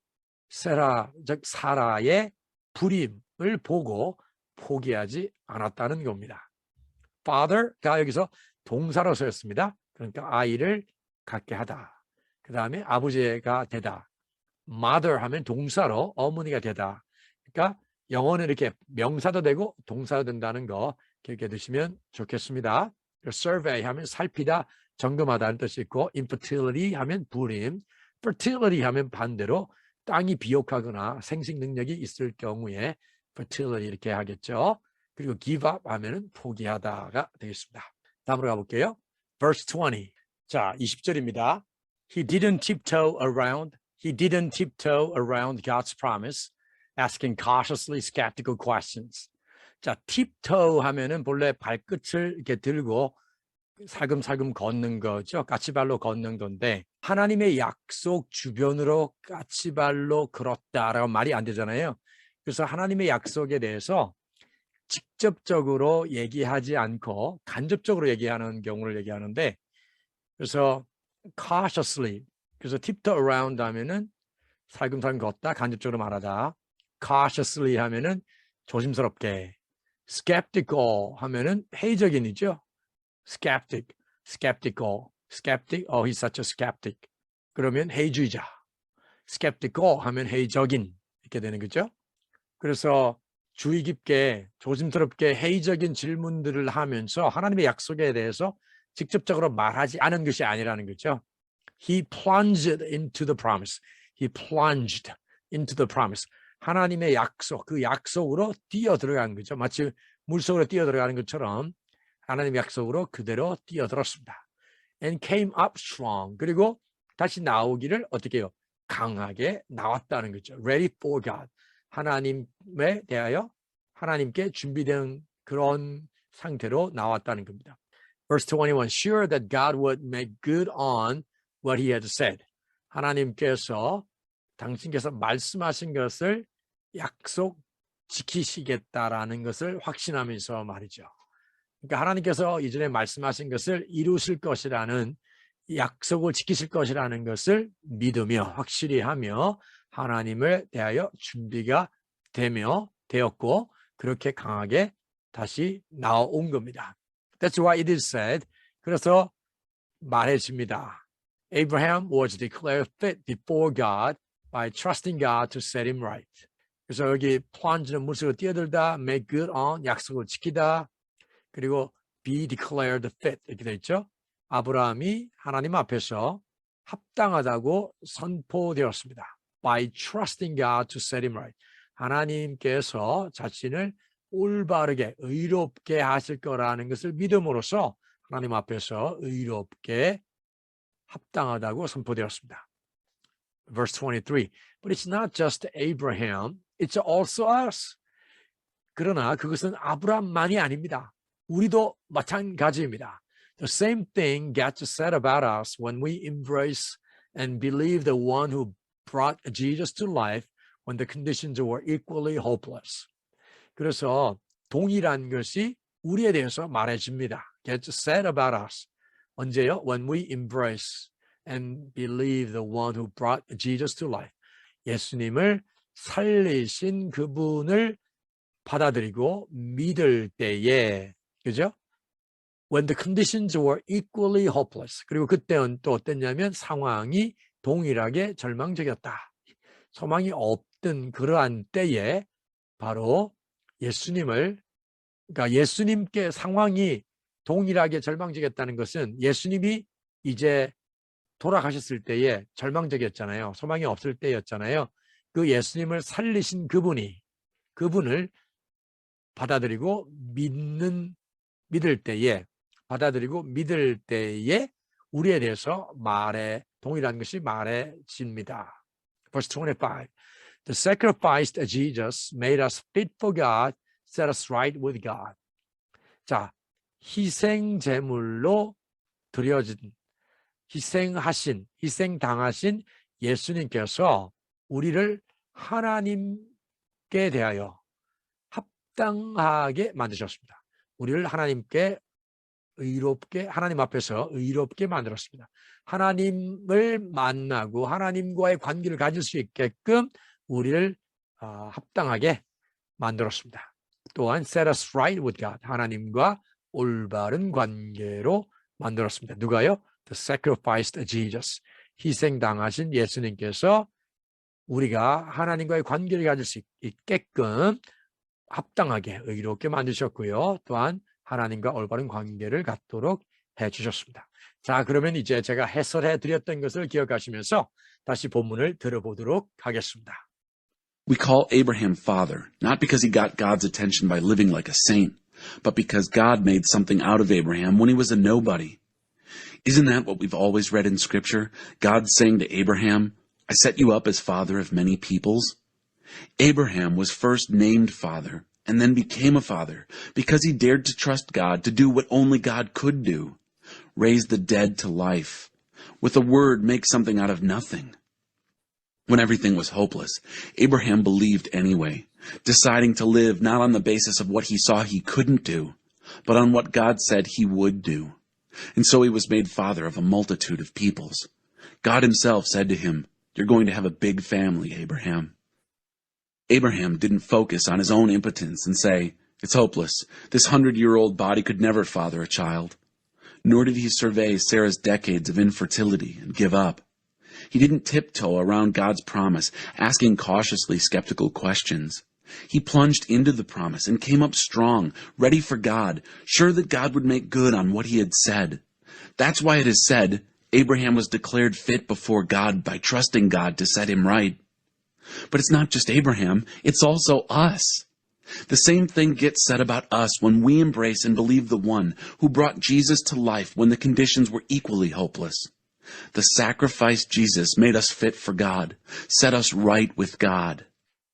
세라, 즉 사라의 불임을 보고 포기하지 않았다는 겁니다. father가 여기서 동사로 쓰였습니다. 그러니까 아이를 갖게 하다. 그 다음에 아버지가 되다. mother 하면 동사로 어머니가 되다. 그러니까 영어는 이렇게 명사도 되고 동사도 된다는 거 기억해 두시면 좋겠습니다. survey 하면 살피다, 점검하다는 뜻이 있고 infertility 하면 불임, fertility 하면 반대로 땅이 비옥하거나 생식 능력이 있을 경우에 fertility 이렇게 하겠죠. 그리고 give up 하면은 포기하다가 되겠습니다. 다음으로 가볼게요. verse 20. 자, 20절입니다. He didn't tiptoe around God's promise, asking cautiously skeptical questions. 자, tiptoe 하면은 본래 발끝을 이렇게 들고 살금살금 걷는 거죠. 까치발로 걷는 건데 하나님의 약속 주변으로 까치발로 걸었다라고 말이 안 되잖아요. 그래서 하나님의 약속에 대해서 직접적으로 얘기하지 않고 간접적으로 얘기하는 경우를 얘기하는데 그래서 cautiously 그래서 tiptoe around 하면은 살금살금 걷다 간접적으로 말하다 cautiously 하면은 조심스럽게 skeptical 하면은 회의적인이죠. skeptical, he's such a skeptic. 그러면 회의주의자. skeptical 하면 회의적인 이렇게 되는 거죠. 그래서 주의 깊게 조심스럽게 회의적인 질문들을 하면서 하나님의 약속에 대해서 직접적으로 말하지 않은 것이 아니라는 거죠. He plunged into the promise. He plunged into the promise. 하나님의 약속, 그 약속으로 뛰어들어간 거죠. 마치 물속으로 뛰어들어가는 것처럼 하나님의 약속으로 그대로 뛰어들었습니다. And came up strong. 그리고 다시 나오기를 어떻게 해요? 강하게 나왔다는 거죠. Ready for God. 하나님에 대하여 하나님께 준비된 그런 상태로 나왔다는 겁니다. Verse 21. Sure that God would make good on what he had said. 하나님께서 당신께서 말씀하신 것을 약속 지키시겠다라는 것을 확신하면서 말이죠. 그러니까 하나님께서 이전에 말씀하신 것을 이루실 것이라는 약속을 지키실 것이라는 것을 믿으며 확실히 하며 하나님을 대하여 준비가 되었고 그렇게 강하게 다시 나온 겁니다. That's why it is said. 그래서 말해집니다. Abraham was declared fit before God by trusting God to set him right. 그래서 여기 plunge는 물속으로 뛰어들다, make good on, 약속을 지키다, 그리고 be declared fit 이렇게 되어 있죠. 아브라함이 하나님 앞에서 합당하다고 선포되었습니다. By trusting God to set him right. 하나님께서 자신을 올바르게 의롭게 하실 거라는 것을 믿음으로써 하나님 앞에서 의롭게 합당하다고 선포되었습니다. Verse 23. But it's not just Abraham, it's also us. 그러나 그것은 아브라함만이 아닙니다. 우리도 마찬가지입니다. The same thing gets said about us when we embrace and believe the one who brought Jesus to life when the conditions were equally hopeless. 그래서 동일한 것이 우리에 대해서 말해집니다. Gets said about us. 언제요? When we embrace and believe the one who brought Jesus to life. 예수님을 살리신 그분을 받아들이고 믿을 때에, 그죠? When the conditions were equally hopeless. 그리고 그때는 또 어땠냐면 상황이 동일하게 절망적이었다. 소망이 없던 그러한 때에 바로 예수님을, 그러니까 예수님께 상황이 동일하게 절망적이었다는 것은 예수님이 이제 돌아가셨을 때에 절망적이었잖아요. 소망이 없을 때였잖아요. 그 예수님을 살리신 그분을 받아들이고 믿을 때에 우리에 대해서 동일한 것이 말해집니다. Verse 25. The sacrifice of Jesus made us fit for God, set us right with God. 자, 희생 제물로 드려진 희생당하신 예수님께서 우리를 하나님께 대하여 합당하게 만드셨습니다. 우리를 하나님 앞에서 의롭게 만들었습니다. 하나님을 만나고 하나님과의 관계를 가질 수 있게끔 우리를 합당하게 만들었습니다. 또한 set us right with God, 하나님과 올바른 관계로 만들었습니다. 누가요? The sacrificed Jesus, 희생당하신 예수님께서 우리가 하나님과의 관계를 가질 수 있게끔 합당하게 의롭게 만드셨고요. 또한 하나님과 올바른 관계를 갖도록 해주셨습니다. 자, 그러면 이제 제가 해설해 드렸던 것을 기억하시면서 다시 본문을 들어보도록 하겠습니다. We call Abraham father, not because he got God's attention by living like a saint, but because God made something out of Abraham when he was a nobody. Isn't that what we've always read in Scripture? God saying to Abraham, I set you up as father of many peoples. Abraham was first named father and then became a father because he dared to trust God to do what only God could do, raise the dead to life, with a word make something out of nothing. When everything was hopeless, Abraham believed anyway, deciding to live not on the basis of what he saw he couldn't do, but on what God said he would do. And so he was made father of a multitude of peoples. God himself said to him, You're going to have a big family, Abraham. Abraham didn't focus on his own impotence and say, It's hopeless. This 100-year-old body could never father a child. Nor did he survey Sarah's decades of infertility and give up. He didn't tiptoe around God's promise, asking cautiously skeptical questions. He plunged into the promise and came up strong, ready for God, sure that God would make good on what he had said. That's why it is said, Abraham was declared fit before God by trusting God to set him right. But it's not just Abraham, it's also us. The same thing gets said about us when we embrace and believe the one who brought Jesus to life when the conditions were equally hopeless. The sacrificed Jesus made us fit for God, set us right with God.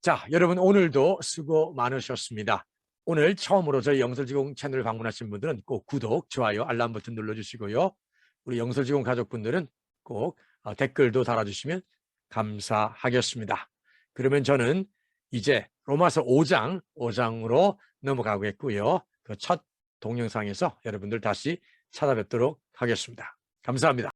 자, 여러분 오늘도 수고 많으셨습니다. 오늘 처음으로 저희 영설지공 채널을 방문하신 분들은 꼭 구독, 좋아요, 알람 버튼 눌러주시고요. 우리 영설지공 가족분들은 꼭 댓글도 달아주시면 감사하겠습니다. 그러면 저는 이제 로마서 5장으로 넘어가겠고요. 그 첫 동영상에서 여러분들 다시 찾아뵙도록 하겠습니다. 감사합니다.